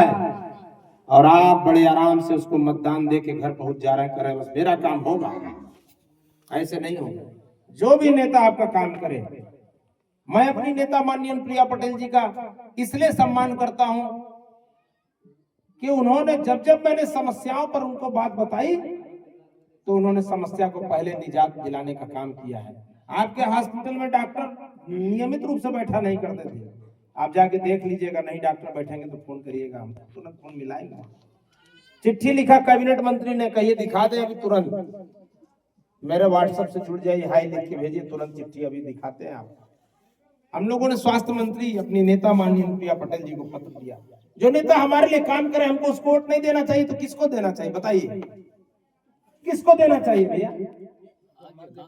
और आप बड़े आराम से उसको मतदान दे के घर पहुंच जा रहे हैं, करें बस मेरा काम होगा। ऐसे नहीं होगा। जो भी नेता आपका काम करे, मैं अपनी नेता माननीय प्रिया पटेल जी का इसलिए सम्मान करता हूं कि उन्होंने जब जब मैंने समस्याओं पर उनको बात बताई तो उन्होंने समस्या को पहले निजात दिलाने का काम किया है। आपके हॉस्पिटल में डॉक्टर नियमित रूप से बैठा नहीं करते थे, आप जाके देख लीजिएगा, नहीं डॉक्टर बैठेंगे तो फोन करिएगा, हम तुरंत फोन मिलाएंगे। चिट्ठी लिखा कैबिनेट मंत्री ने, कहिए दिखा दे अभी तुरंत, मेरे व्हाट्सएप से जुड़ जाइए, हाई लिख के भेजिए, तुरंत चिट्ठी अभी दिखाते हैं आप। हम लोगों ने स्वास्थ्य मंत्री अपनी नेता माननीय प्रिया पटेल जी को पत्र दिया। जो नेता हमारे लिए काम करे, हमको उसको वोट नहीं देना चाहिए तो किसको देना चाहिए बताइए, किसको देना चाहिए भैया?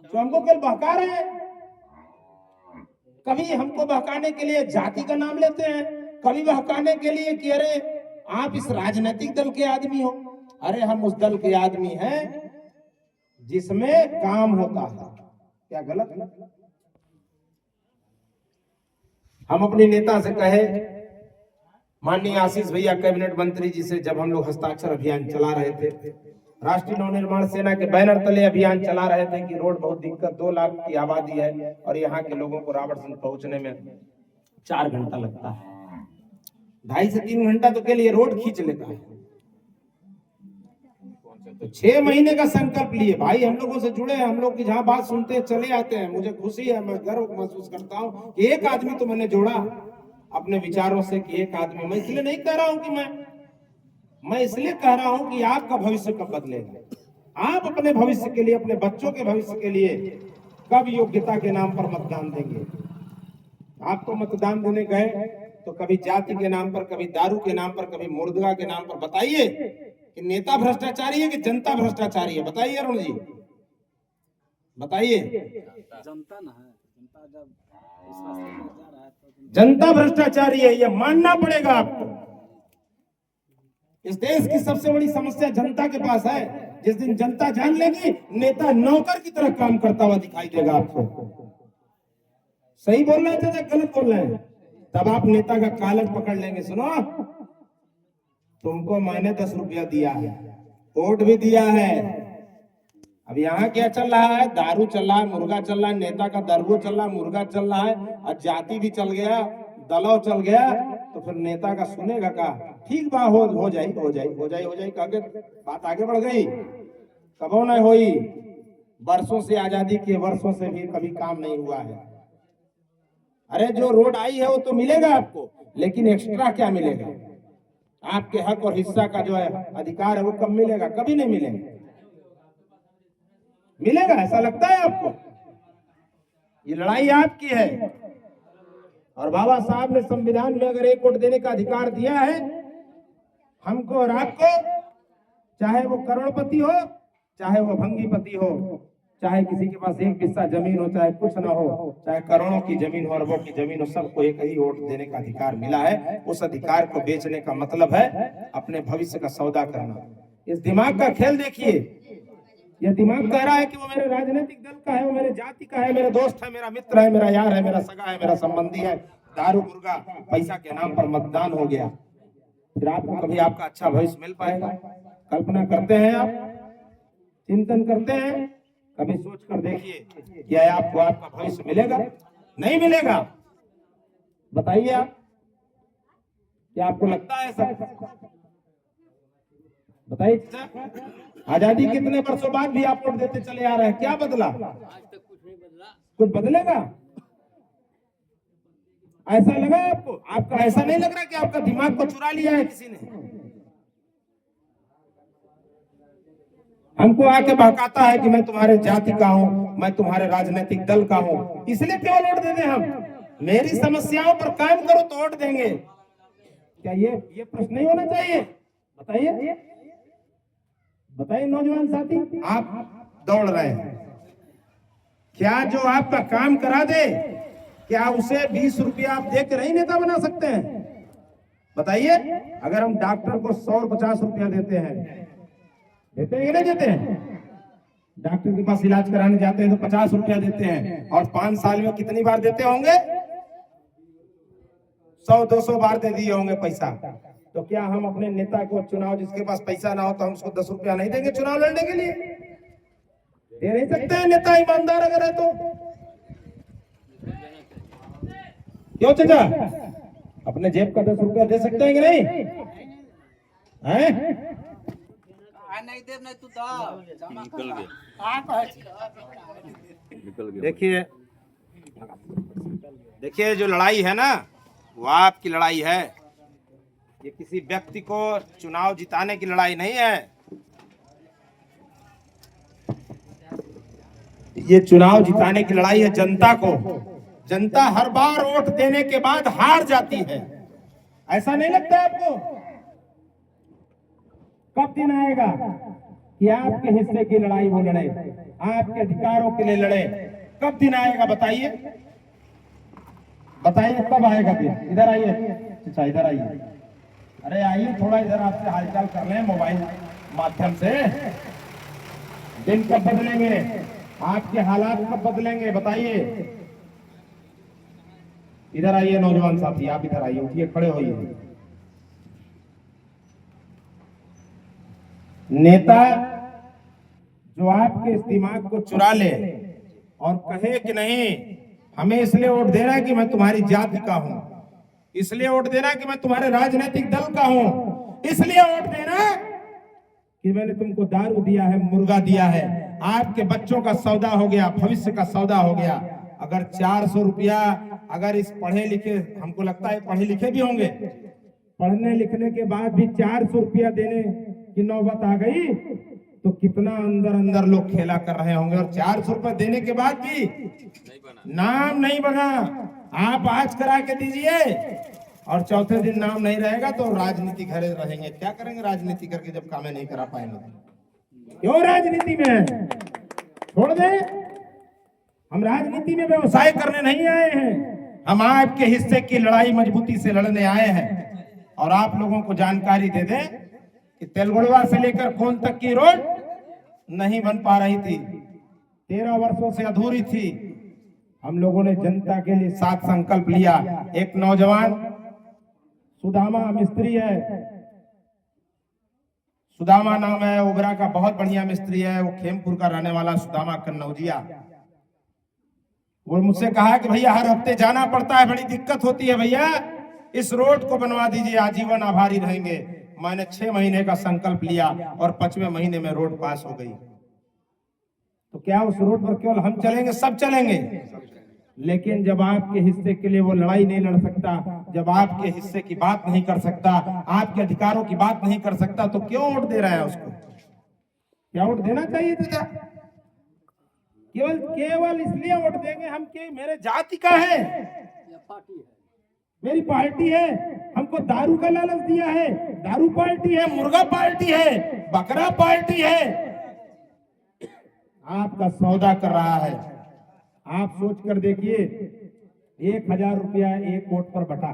तो हमको केवल बहका रहे हैं। कभी हमको बहकाने के लिए जाति का नाम लेते हैं, कभी बहकाने के लिए कि अरे आप इस राजनीतिक दल के आदमी हो। अरे हम उस दल के आदमी हैं जिसमें काम होता है। क्या गलत है? हम अपने नेता से कहे, माननीय आशीष भैया कैबिनेट मंत्री जी से, जब हम लोग हस्ताक्षर अभियान चला रहे थे, राष्ट्रीय नवनिर्माण सेना के बैनर तले अभियान चला रहे थे कि रोड बहुत दिक्कत, 2 लाख की आबादी है और यहाँ के लोगों को रावटसंद पहुंचने में 4 घंटा लगता है, 2.5 से 3 घंटा तो के लिए रोड खींच लेता है। तो 6 महीने का संकल्प लिए भाई, हम लोगों से जुड़े, हम लोग की जहां बात सुनते चले आते हैं। मुझे खुशी है, मैं गर्व महसूस करता हूं कि एक आदमी तो मैंने जोड़ा अपने विचारों से, कि एक आदमी। मैं इसलिए नहीं कह रहा हूं कि मैं इसलिए कह रहा हूं कि आपका भविष्य कब बदलेगा। आप अपने भविष्य के लिए, अपने बच्चों के भविष्य के लिए कब योग्यता के नाम पर मतदान देंगे? आप तो मतदान देने गए तो कभी जाति के नाम पर, कभी दारू के नाम पर, कभी मुर्गा के नाम पर। बताइए कि नेता भ्रष्टाचारी है कि जनता भ्रष्टाचारी है? बताइए अरुण जी, बताइए। जनता ना है, जनता जब इस रास्ते में जा रहा है तो जनता भ्रष्टाचारी है, यह मानना पड़ेगा आपको। इस देश की सबसे बड़ी समस्या जनता के पास है। जिस दिन जनता जान लेगी, नेता नौकर की तरह काम करता हुआ दिखाई देगा आपको। सही बोल रहे थे, गलत बोल रहे हैं? तब आप नेता का कालर पकड़ लेंगे। सुनो, तुमको मैंने 10 रुपया दिया है, वोट भी दिया है। अब यहाँ क्या चल रहा है? दारू चल रहा है, मुर्गा चल रहा है, नेता का दरबो चल रहा है, मुर्गा चल रहा है, और जाति भी चल गया, दलाव चल गया। तो फिर नेता का सुनेगा का? ठीक बा, हो जाए कह के बात आगे बढ़ गई। कबो नहीं हुई। वर्षों से, आजादी के वर्षों से भी कभी काम नहीं हुआ है। अरे जो रोड आई है वो तो मिलेगा आपको, लेकिन एक्स्ट्रा क्या मिलेगा? आपके हक और हिस्सा का जो है अधिकार है वो कब मिलेगा? कभी नहीं मिलेगा। ऐसा लगता है आपको? ये लड़ाई आपकी है। और बाबा साहब ने संविधान में अगर एक वोट देने का अधिकार दिया है हमको और आपको, चाहे वो करोड़पति हो, चाहे वो भंगीपति हो, चाहे किसी के पास 1 हिस्सा जमीन हो, चाहे कुछ ना हो, चाहे करोड़ों की जमीन हो, अरबों की जमीन हो, सबको एक ही वोट देने का अधिकार मिला है। उस अधिकार को बेचने का मतलब है अपने भविष्य का सौदा करना। इस दिमाग का खेल देखिए। यह दिमाग कह रहा है कि वो मेरे राजनीतिक दल का है, वो मेरे जाति का है, मेरे दोस्त है, मेरा मित्र है, मेरा यार है, मेरा सगा है, मेरा संबंधी है। दारू मुर्गा पैसा के नाम पर मतदान हो गया, फिर आपको कभी आपका अच्छा भविष्य मिल पाएगा? कल्पना करते हैं आप? चिंतन करते हैं? कभी सोच कर देखिए, क्या आपको आपका भविष्य मिलेगा? नहीं मिलेगा। बताइए आप, क्या आपको लगता है ऐसा? बताइए। आजादी कितने वर्षों बाद भी आप वोट देते चले आ रहे हैं, क्या बदला? आज तक कुछ नहीं बदला। कुछ बदलेगा? ऐसा लगा आपको? आपका ऐसा नहीं लग रहा कि आपका दिमाग को चुरा लिया है किसी ने? हमको आके बहकाता है कि मैं तुम्हारे जाति का हूं, मैं तुम्हारे राजनीतिक दल का हूं, इसलिए क्यों वोट दे दें हम? मेरी समस्याओं पर काम करो तो वोट देंगे। क्या ये प्रश्न नहीं होना चाहिए? बताइए नौजवान साथी, आप दौड़ रहे हैं, क्या जो आपका काम करा दे, क्या उसे 20 रुपया आप दे के नहीं नेता बना सकते हैं? बताइए। अगर हम डॉक्टर को 100 और 50 रुपया देते हैं कि नहीं देते हैं? डॉक्टर के पास इलाज कराने जाते हैं तो 50 रुपया देते हैं, और 5 साल में कितनी बार देते होंगे? 100-200 बार दे दिए होंगे पैसा। तो क्या हम अपने नेता को चुनाव, जिसके पास पैसा ना हो तो हम उसको 10 रुपया नहीं देंगे चुनाव लड़ने के लिए? दे नहीं सकते हैं नेता ईमानदार अगर है तो? क्यों चाचा, अपने जेब का 10 रुपया दे सकते हैं कि नहीं? हैं? नहीं देव नहीं तू दा निकल गया निकल गया। देखिए जो लड़ाई है ना, वो आपकी लड़ाई है। ये किसी व्यक्ति को चुनाव जिताने की लड़ाई नहीं है। ये चुनाव जिताने की लड़ाई है जनता को। जनता हर बार वोट देने के बाद हार जाती है, ऐसा नहीं लगता है आपको? कब दिन आएगा कि आपके हिस्से की लड़ाई वो लड़े, आपके अधिकारों के लिए लड़े? कब दिन आएगा बताइए, बताइए कब आएगा दिन? इधर आइए अच्छा, इधर आइए। अरे आइए थोड़ा इधर, आपसे हालचाल कर रहे हैं मोबाइल माध्यम से। दिन कब बदलेंगे? आपके हालात कब बदलेंगे बताइए? इधर आइए नौजवान साथी, आप इधर आइए, उठिए खड़े होइए। नेता जो आपके इस दिमाग को चुरा ले और कहे कि नहीं हमें इसलिए वोट देना कि मैं तुम्हारी जाति का हूं, इसलिए वोट देना कि मैं तुम्हारे राजनीतिक दल का हूं, इसलिए वोट देना कि मैंने तुमको दारू दिया है, मुर्गा दिया है, आपके बच्चों का सौदा हो गया, भविष्य का सौदा हो गया। अगर 400 रुपया, अगर इस पढ़े लिखे, हमको लगता है पढ़े लिखे भी होंगे, पढ़ने लिखने के बाद भी 400 रुपया देने की नौबत आ गई तो कितना अंदर अंदर लोग खेला कर रहे होंगे। और 400 रुपया देने के बाद भी नाम नहीं बना। आप आज करा के दीजिए और चौथे दिन नाम नहीं रहेगा तो राजनीति घरे रहेंगे। क्या करेंगे राजनीति करके जब काम नहीं करा पाएंगे? क्यों राजनीति में छोड़ दे। हम राजनीति में व्यवसाय करने नहीं आए हैं, हम आपके हिस्से की लड़ाई मजबूती से लड़ने आए हैं। और आप लोगों को जानकारी दे दें कि तेलगुड़वा से लेकर कोन तक की रोड नहीं बन पा रही थी, 13 वर्षों से अधूरी थी। हम लोगों ने जनता के लिए साथ संकल्प लिया। एक नौजवान सुदामा मिस्त्री है, सुदामा नाम है, ओबरा का बहुत बढ़िया मिस्त्री है, वो खेमपुर का रहने वाला सुदामा कन्नौजिया। वो मुझसे कहा कि भैया हर हफ्ते जाना पड़ता है, बड़ी दिक्कत होती है भैया, इस रोड को बनवा दीजिए, आजीवन आभारी रहेंगे। मैंने 6 महीने का संकल्प लिया और 5वें महीने में रोड पास हो गई। तो क्या उस रोड पर केवल हम चलेंगे? सब चलेंगे, लेकिन जब आपके हिस्से के लिए वो लड़ाई नहीं लड़ सकता, जब आपके हिस्से की बात नहीं कर सकता, आपके अधिकारों की बात नहीं कर सकता, तो क्यों वोट दे रहा है उसको? क्या वोट देना चाहिए था? केवल इसलिए वोट देंगे हम कि मेरे जाति का है, मेरी पार्टी है, हमको दारू का लालच दिया है, दारू पार्टी है, मुर्गा पार्टी है, बकरा पार्टी है, आपका सौदा कर रहा है। आप सोच कर देखिए, 1000 रुपया एक वोट पर बटा,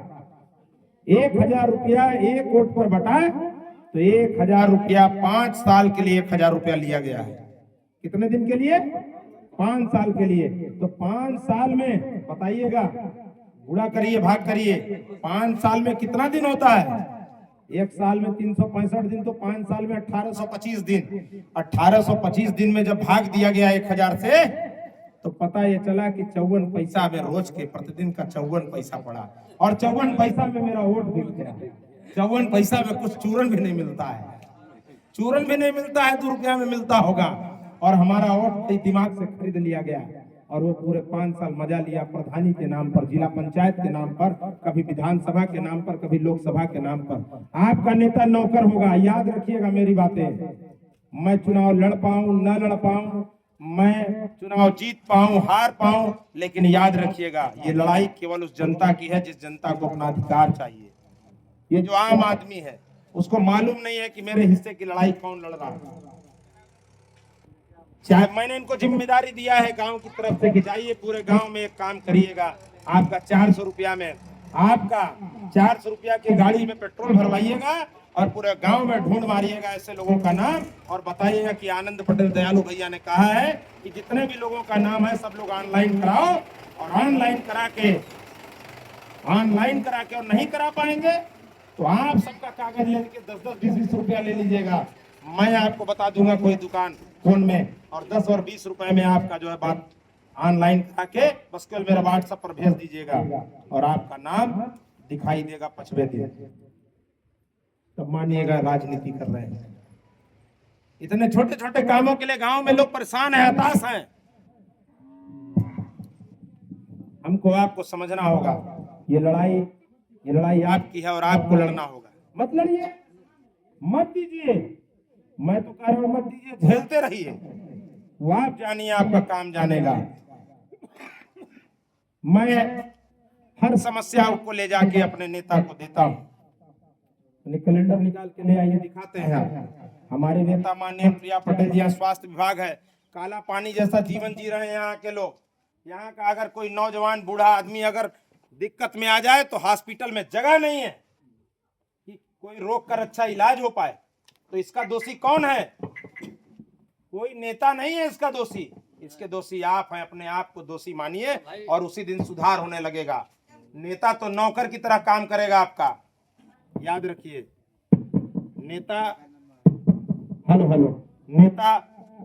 1000 रुपया एक वोट पर बटा, तो 1000 रुपया 5 साल के लिए 1000 रुपया लिया गया है। कितने दिन के लिए? 5 साल के लिए। तो 5 साल में बताइएगा, गुणा करिए, भाग करिए, 5 साल में कितना दिन होता है? एक साल में 365 दिन, तो 5 साल में 1825 दिन। 1825 दिन में जब भाग दिया गया 1000 से, तो पता ये चला कि 54 पैसा में रोज के प्रतिदिन का 54 पैसा पड़ा। और 54 पैसा में मेरा वोट बिक गया। 54 पैसा में कुछ चूरन भी नहीं मिलता है, चूरन भी नहीं मिलता है, 2 रुपया में मिलता होगा। और हमारा वोट दिमाग से खरीद लिया गया और वो पूरे 5 साल मजा लिया। प्रधानी के नाम पर, जिला पंचायत के नाम पर, कभी विधानसभा के नाम पर, कभी लोकसभा के नाम पर। आपका नेता नौकर होगा, याद रखिएगा मेरी बातें। मैं चुनाव लड़ पाऊं न लड़ पाऊं, मैं चुनाव जीत पाऊं हार पाऊं, लेकिन याद रखिएगा ये लड़ाई केवल उस जनता की है जिस जनता को अपना अधिकार चाहिए। ये जो आम आदमी है उसको मालूम नहीं है कि मेरे हिस्से की लड़ाई कौन लड़ रहा है। चाहे मैंने इनको जिम्मेदारी दिया है गांव की तरफ से कि जाइए पूरे गांव में एक काम करिएगा, आपका 400 रुपया में, आपका 400 रुपया की गाड़ी में पेट्रोल भरवाइएगा और पूरे गांव में ढूंढ मारिएगा ऐसे लोगों का नाम और बताइएगा कि आनंद पटेल दयालु भैया ने कहा है कि जितने भी लोगों का नाम है सब लोग ऑनलाइन कराओ। और ऑनलाइन करा के और नहीं करा पाएंगे तो आप सबका कागज लेके 10-10, 20-20 रुपया ले लीजिएगा। मैं आपको बता दूंगा कोई दुकान फोन में, और 10 और 20 रुपए में आपका जो है बात ऑनलाइन करा के बस केवल मेरा व्हाट्सएप पर भेज दीजिएगा और आपका नाम दिखाई देगा 5वें दिन। तब मानिएगा राजनीति कर रहे हैं। इतने छोटे छोटे कामों के लिए गांव में लोग परेशान हैं, हताश हैं। हमको आपको समझना होगा, ये लड़ाई आपकी है और आपको लड़ना होगा। मत लड़िए, मत दीजिए, मैं तो कह रहा हूं मत दीजिए, झेलते रहिए। वो आप जानिए, आपका काम जानेगा। मैं हर समस्या को ले जाके अपने नेता को देता हूं। कैलेंडर निकाल के ले आइए, दिखाते हैं। हमारे नेता माननीय प्रिया पटेल जी, स्वास्थ्य विभाग है, काला पानी जैसा जीवन जी रहे हैं यहाँ के लोग। यहाँ का अगर कोई नौजवान बूढ़ा आदमी अगर दिक्कत में आ जाए तो हॉस्पिटल में जगह नहीं है कि कोई रोक कर अच्छा इलाज हो पाए। तो इसका दोषी कौन है? कोई नेता नहीं है इसका दोषी, इसके दोषी आप हैं। अपने आप को दोषी मानिए और उसी दिन सुधार होने लगेगा। नेता तो नौकर की तरह काम करेगा आपका, याद रखिए। नेता नेता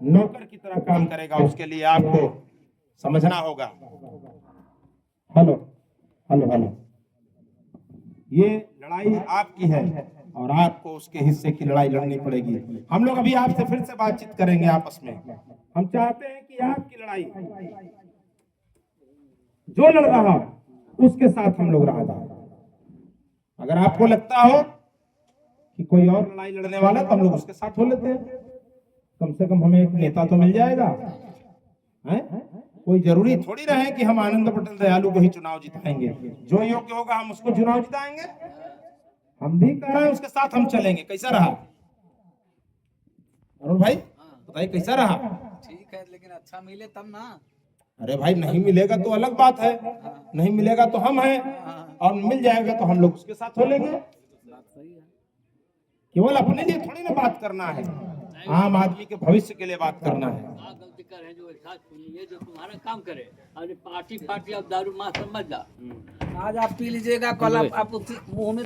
नौकर की तरह काम करेगा, उसके लिए आपको समझना होगा। हेलो। ये लड़ाई आपकी है और आपको उसके हिस्से की लड़ाई लड़नी पड़ेगी। हम लोग अभी आपसे फिर से बातचीत करेंगे आपस में। हम चाहते हैं कि आपकी लड़ाई जो लड़ रहा उसके साथ हम लोग रहा जाए। अगर आपको लगता हो कि कोई और लड़ाई लड़ने वाला तो हम लोग उसके साथ हो लेते हैं। कम से कम हमें एक नेता तो मिल जाएगा, हैं? कोई जरूरी थोड़ी रहे कि हम आनंद पटेल दयालु को ही चुनाव जिताएंगे। जो योग्य होगा हम उसको चुनाव जिताएंगे। हम भी कह रहे हैं उसके साथ हम चलेंगे। कैसा रहा अरुण भाई, बताइए कैसा रहा? ठीक है, लेकिन अच्छा मिले तब ना। अरे भाई, नहीं मिलेगा तो अलग बात है, नहीं मिलेगा तो हम हैं, और मिल जाएगा तो हम लोग उसके साथ हो लेंगे। केवल अपने लिए थोड़ी ना बात करना है, आम आदमी के भविष्य के लिए बात करना है। गलती कर है जो साथ सुनिए, जो तुम्हारा काम करे। अरे पार्टी अब दारू माँ समझ जा। आज आप पी लीजिएगा, कल आप उसी मुंह में